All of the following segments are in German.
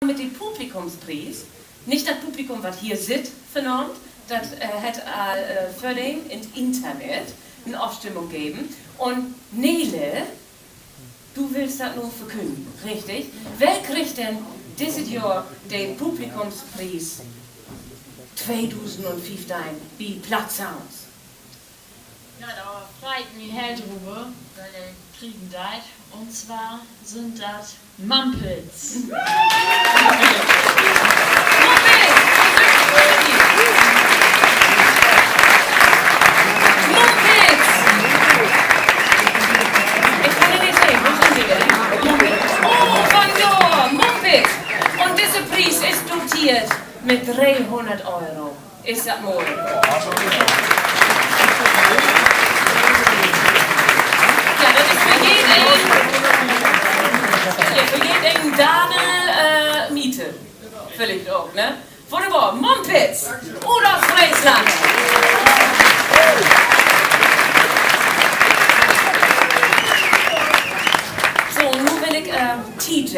Mit dem Publikumspreis, nicht das Publikum, was hier sitzt, vernommen, das hat für den ins Internet eine Aufstimmung geben. Und Nele, du willst das nur verkünden, richtig? Wer kriegt denn dieses Jahr den Publikumspreis 2015 bei Platz Sounds? Ja, da freut mich hell drüber, weil er kriegen das. Und zwar sind das Mumpets. Und dieser Preis ist dotiert mit 300 €. Ist das mooi? Ja, das ist für jeden Daniel Miete. Völlig auch, ne? Wunderbar, Mumpets oder Friesland. So, nun will ich TJ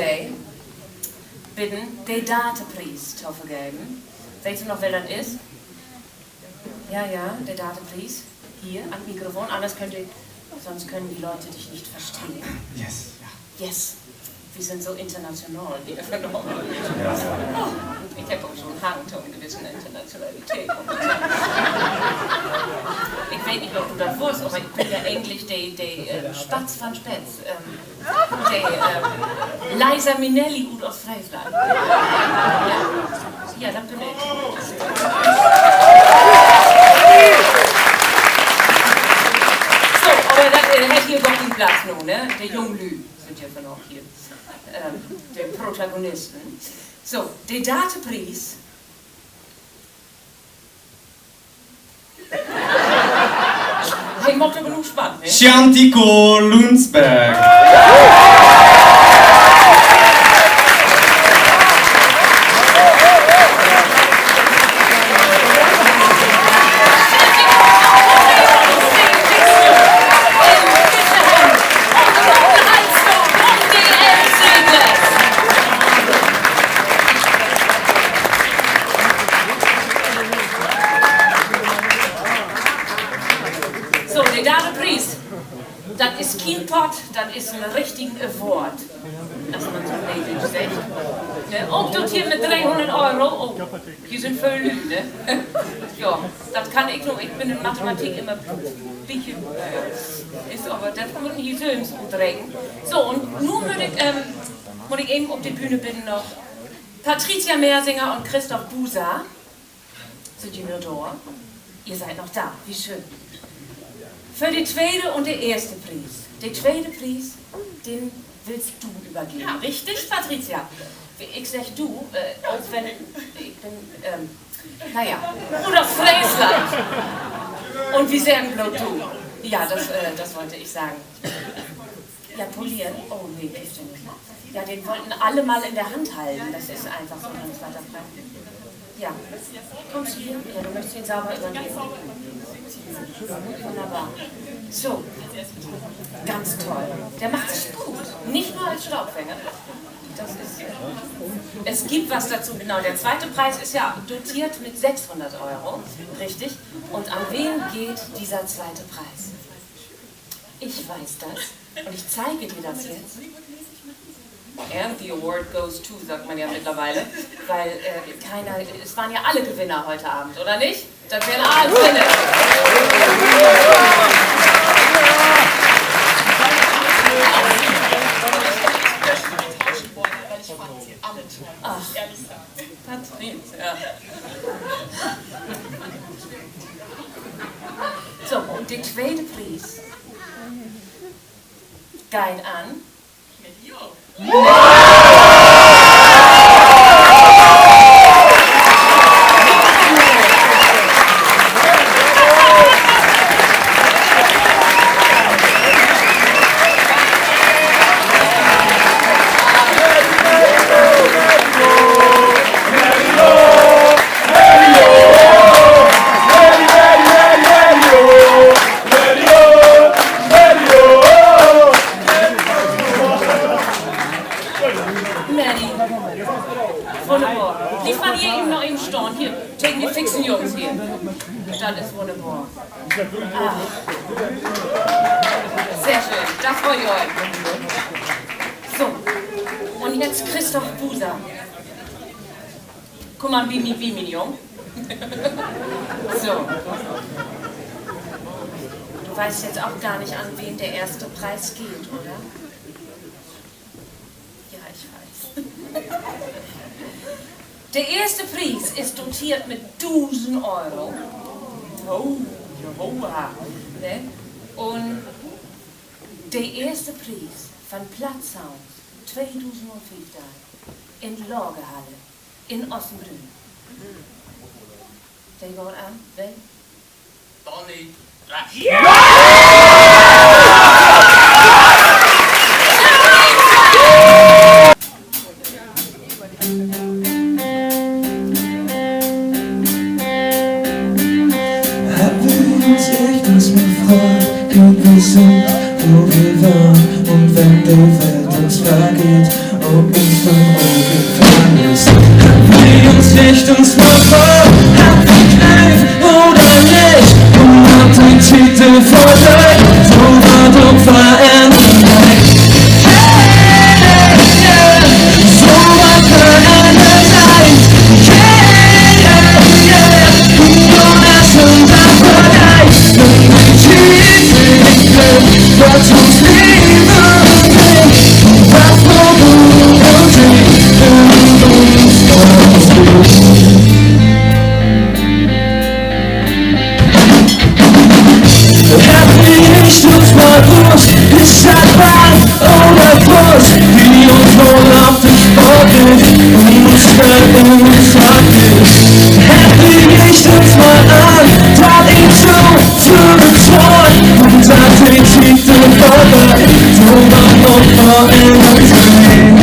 bitten, den Datenpreis zu vergeben. Weißt du noch, wer das ist? Ja, der Datenpreis. Hier, am Mikrofon. Anders sonst können die Leute dich nicht verstehen. Yes. Yes. Wir sind so international hier. Ja. Oh, ich habe auch schon einen Hang zu einer gewissen Internationalität. Ich weiß nicht, ob du das wusstest, aber ich bin ja eigentlich der Spatz von Spätz. Der Liza Minnelli aus Friesland. Ja, das bin ich. So, aber das hat hier doch den Platz noch, ne? Der Junglü sind ja von auch hier. Der Protagonisten. So, der Datenpreis. Hey, macht aber genug spannend, ne? Chiantico Lunsberg. Das ist kein Pot, das ist ein richtiger Award, dass man so neidisch sagt. Ne? Auch dotiert mit 300 €. Oh, die sind voll Lüge, ne? Ja, das kann ich noch. Ich bin in Mathematik immer ein bisschen, ist aber, das muss ich hier so umdrehen. So, und nun muss ich eben auf die Bühne bitten noch Patricia Mersinger und Christoph Busa. Sind die nur da? Ihr seid noch da, wie schön. Für den zweiten und den ersten Preis. Den zweiten Preis, den willst du übergeben. Ja. Richtig, Patricia? Ich sag du, auch wenn ich bin, oder Friesland. Und wie sagen bloß du? Ja, das wollte ich sagen. Ja, polieren. Oh nee, das stimmt nicht. Ja, den wollten alle mal in der Hand halten. Das ist einfach so ein zweiter Preis. Ja, kommst du hier? Ja, du möchtest ihn sauber übernehmen. Wunderbar. So, ganz toll. Der macht sich gut. Nicht nur als Staubfänger. Das ist, es gibt was dazu, genau. Der zweite Preis ist ja dotiert mit 600 €. Richtig. Und an wen geht dieser zweite Preis? Ich weiß das. Und ich zeige dir das jetzt. And the award goes to, sagt man ja mittlerweile, weil es waren ja alle Gewinner heute Abend, oder nicht? Das wären alle Gewinner. Ach, Patricia. So, und der zweite Preis geht an. wunderbar. Die von hier eben noch eben stehen. Hier, tegen die fixen Jungs hier. Das ist wunderbar. Ah. Sehr schön, da freut ihr euch. So, und jetzt Christoph Buser. Guck mal, wie mein Jung. So. Du weißt jetzt auch gar nicht, an wen der erste Preis geht, oder? Ja, ich weiß. Der erste Preis ist dotiert mit 1000 Euro. Oh, Jehovah. Ne? Und der erste Preis von Platzhaus 2005 in der Lagerhalle in Ossenbrunn. Der går an, wen? Donny. Wir sind, wo wir waren, und wenn die Welt uns vergeht, ob uns vom Auge fern ist, haben wir uns nicht uns mal vor, hat geknallt oder nicht, und hat den Titel vorbei, so war doch Veränderung. So war Veränderung. Und das sind das Bereich, mit dem Titel. Was uns Liebe bringt, was Verwundung singt in uns ausgeht. Hab mich nicht uns mal bewusst, ist das Bahn oder Bus, die uns wohl auf den Sport geht und uns in uns abgeht. Hab mich nicht uns mal an, tat ihn zu bezahlen und hat den Titel vorbei, so war noch verändert sein,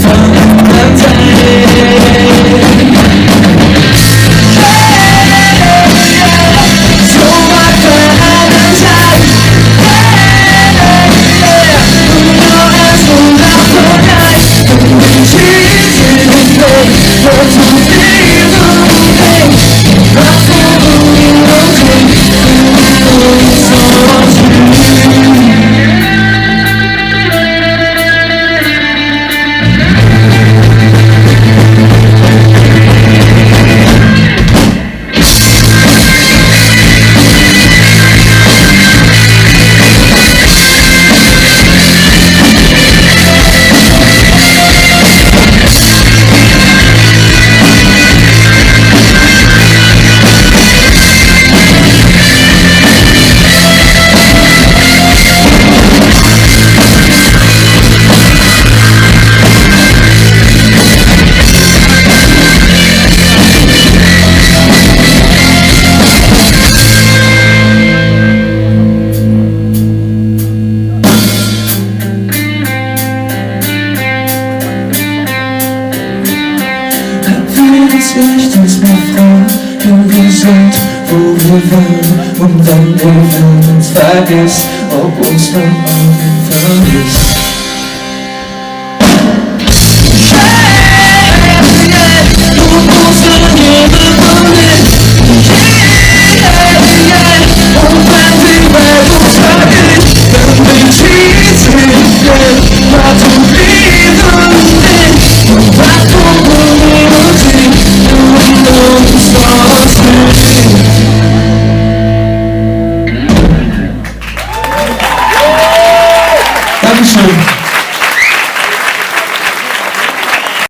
verändert sein. So war verändert sein, nur erst und auch vorbei, und den Titel weg, was uns Liebe bringt, was Verwundung singt. Und dann die Welt uns vergisst, ob uns dann Augen vergisst. Und unsere Liebe vermisst. Und wenn die Welt uns vergisst, dann den Titel weg, was uns Liebe bringt, und was Verwundung singt, und uns aussieht. Dankeschön.